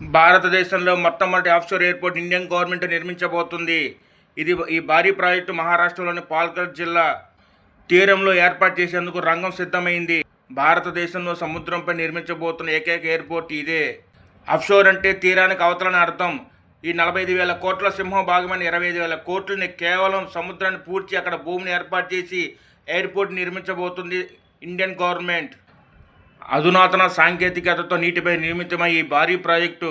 భారతదేశంలో మొట్టమొదటి offshore airport Indian government నిర్మించబోతుంది. ఈ భారీ ప్రాజెక్టు మహారాష్ట్రలోని పాల్ఘర్ జిల్లా తీరంలో ఏర్పాటు చేసేందుకు రంగం సిద్ధమైంది. భారతదేశంలో సముద్రంపై నిర్మించబోతున్న ఏకైక ఎయిర్పోర్ట్ ఇదే. ఆఫ్షోర్ అంటే తీరానికి అవతలని అర్థం. ఈ 45,000 కోట్ల సింహం భాగమైన 25,000 కోట్లని కేవలం సముద్రాన్ని పూడ్చి అక్కడ భూమిని ఏర్పాటు చేసి ఎయిర్పోర్ట్ నిర్మించబోతుంది ఇండియన్ గవర్నమెంట్. అధునాతన సాంకేతికతతో నీటిపై నిర్మితమై ఈ భారీ ప్రాజెక్టు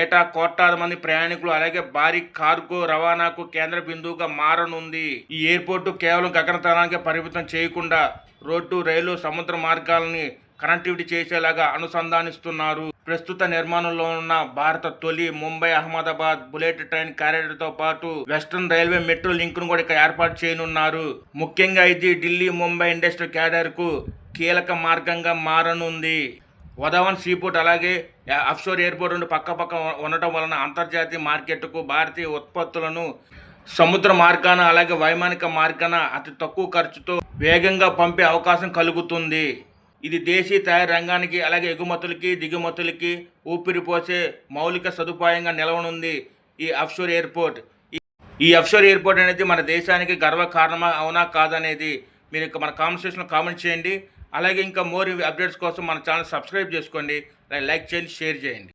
ఏటా కోట్లాది మంది ప్రయాణికులు అలాగే భారీ కార్గో రవాణాకు కేంద్ర బిందువుగా మారనుంది. ఈ ఎయిర్పోర్టు కేవలం గగనతలానికే పరిమితం చేయకుండా రోడ్డు, రైలు, సముద్ర మార్గాలని కనెక్టివిటీ చేసేలాగా అనుసంధానిస్తున్నారు. ప్రస్తుత నిర్మాణంలో ఉన్న భారత తొలి ముంబై అహ్మదాబాద్ బుల్లెట్ ట్రైన్ కారిడార్తో పాటు వెస్టర్న్ రైల్వే మెట్రో లింక్ను కూడా ఇక్కడ ఏర్పాటు చేయనున్నారు. ముఖ్యంగా ఇది ఢిల్లీ ముంబై ఇండస్ట్రియల్ కారిడార్కు కీలక మార్గంగా మారనుంది. వధావన్ సీపోర్ట్ అలాగే ఆఫ్షోర్ ఎయిర్పోర్ట్ రెండు పక్క ఉండటం వలన అంతర్జాతీయ మార్కెట్కు భారతీయ ఉత్పత్తులను సముద్ర మార్గాన అలాగే వైమానిక మార్గాన అతి తక్కువ ఖర్చుతో వేగంగా పంపే అవకాశం కలుగుతుంది. ఇది దేశీయ తయారీ రంగానికి అలాగే ఎగుమతులకి దిగుమతులకి ఊపిరిపోసే మౌలిక సదుపాయంగా నిలవనుంది ఈ ఆఫ్షోర్ ఎయిర్పోర్ట్. ఈ ఆఫ్షోర్ ఎయిర్పోర్ట్ అనేది మన దేశానికి గర్వకారణమా అవునా కాదనేది మీరు మన కామెంట్ సెక్షన్లో కామెంట్ చేయండి. అలాగే ఇంకా మోర్ అప్డేట్స్ కోసం మన ఛానల్ సబ్స్క్రైబ్ చేసుకోండి, లైక్ చేయండి, షేర్ చేయండి.